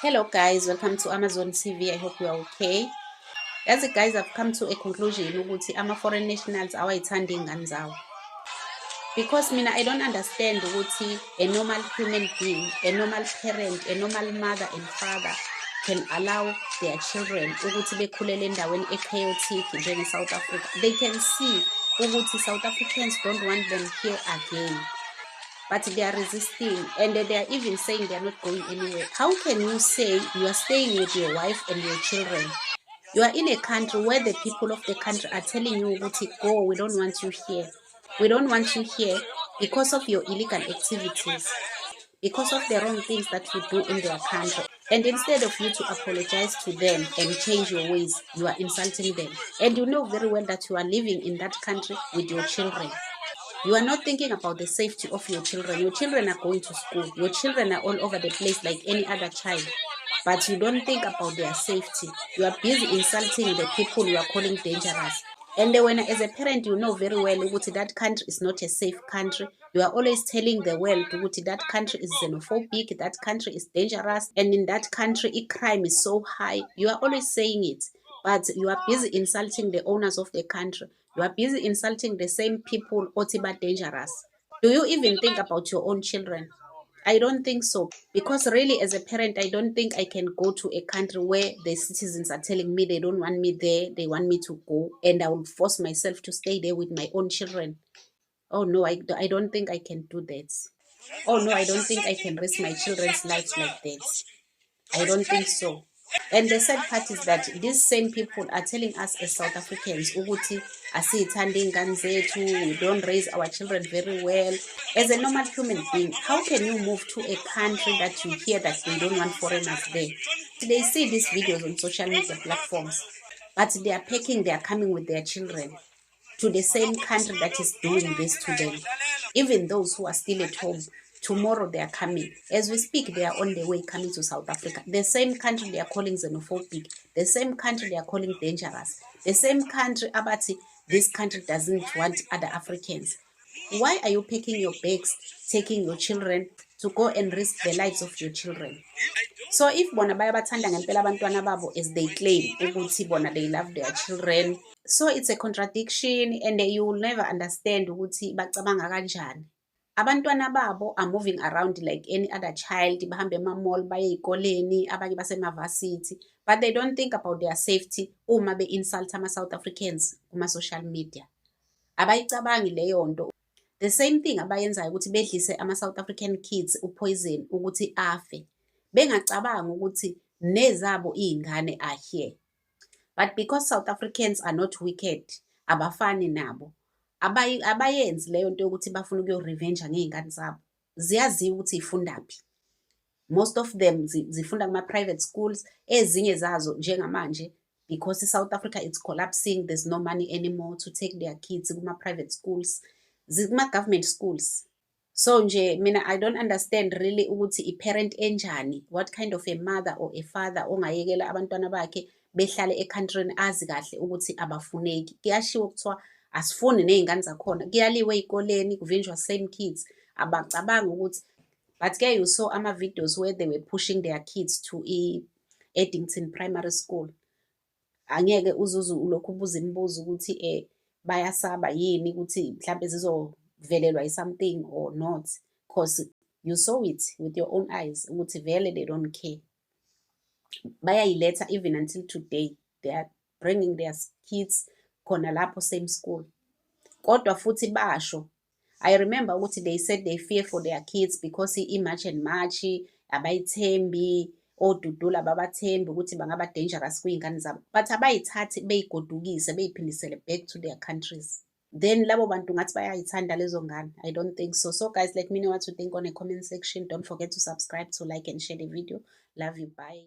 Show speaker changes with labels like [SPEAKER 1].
[SPEAKER 1] Hello guys, welcome to Amazon TV. I hope you are okay. As guys, I've come to a conclusion ukuthi ama-foreign nationals awayithandi iy'ngane zawo. Because mina I don't understand ukuthi a normal human being, a normal parent, a normal mother and father can allow their children ukuthi bekhulele endaweni e-chaotic njenge-South Africa. They can see ukuthi South Africans don't want them here again. But they are resisting and they are even saying they are not going anywhere. How can you say you are staying with your wife and your children? You are in a country where the people of the country are telling you, go, we don't want you here. We don't want you here because of your illegal activities, because of the wrong things that you do in their country. And instead of you to apologize to them and change your ways, you are insulting them. And you know very well that you are living in that country with your children. You are not thinking about the safety of your children. Your children are going to school. Your children are all over the place like any other child. But you don't think about their safety. You are busy insulting the people you are calling dangerous. And when as a parent, you know very well that country is not a safe country. You are always telling the world that country is xenophobic, that country is dangerous, and in that country, crime is so high. You are always saying it. But you are busy insulting the owners of the country. You are busy insulting the same people, Otiba dangerous. Do you even think about your own children? I don't think so. Because really, as a parent, I don't think I can go to a country where the citizens are telling me they don't want me there, they want me to go, and I will force myself to stay there with my own children. Oh no, I don't think I can do that. Oh no, I don't think I can risk my children's lives like that. I don't think so. And the sad part is that these same people are telling us as South Africans, ukuthi asiyithandi iy'ngane zethu, we don't raise our children very well. As a normal human being, how can you move to a country that you hear that they don't want foreigners there? They see these videos on social media platforms, but they are packing, they are coming with their children to the same country that is doing this to them. Even those who are still at home, tomorrow they are coming. As we speak, they are on their way coming to South Africa. The same country they are calling xenophobic. The same country they are calling dangerous. The same country, Abati, this country doesn't want other Africans. Why are you packing your bags, taking your children to go and risk the lives of your children? So if bona bayabathanda ngempela abantwana babo as they claim ukuthi bona they love their children, so it's a contradiction and you will never understand ukuthi bacabanga kanjani. Abantwana babo are moving around like any other child, bahambe ema-mall, baye ey'koleni, abanye basema-varsity, but they don't think about their safety uma be-insult ama-South Africans kuma-social media. Abayicabangi leyo nto. The same thing abayenzayo ukuthi bedlise ama-South African kids upoison ukuthi afe. Bengacabanga ukuthi nezabo iy'ngane are here. But because South Africans are not wicked, abafani nabo, abayenzi leyo nto yokuthi bafuna ukuyo-revenge ngey'ngane zabo. Ziyaziwa ukuthi y'fundaphi. Most of them zifunda kuma-private schools, ezinye zazo njengamanje, because South Africa is collapsing, there's no money anymore to take their kids kuma-private schools, kuma-government schools. So nje, mina I don't understand really ukuthi i-parent enjani, what kind of a mother or a father ongayekela abantwana bakhe behlale ekhantrini azi kahle ukuthi abafuneki. Kuyashiwo kuthiwa asifuni ney'ngane zakhona, kuyaliwe ey'koleni, kuvinjwa same kids. Abacabanga ukuthi, but-ke you saw ama-videos where they were pushing their kids to Eddington Primary School. Angeke uzuzu ulokhu ubuza imibuzo ukuthi bayasaba yini ukuthi mhlambe zizovelelwa something or not, because you saw it with your own eyes ukuthi vele they don't care. Bayayiletha even until today, they are bringing their kids khona lapho same school. Kodwa futhi basho, I remember ukuthi they said they fear for their kids because i-March and March abayithembi, odudula babathembi ukuthi bangaba dangerous kwiy'ngane zabo, but abayithathi beyigodukise beyiphindisele back to their countries. Then labo bantu ngathi bayayithanda lezo ngane. I don't think so. So guys, let me know what you think on the comment section. Don't forget to subscribe, to like and share the video. Love you. Bye.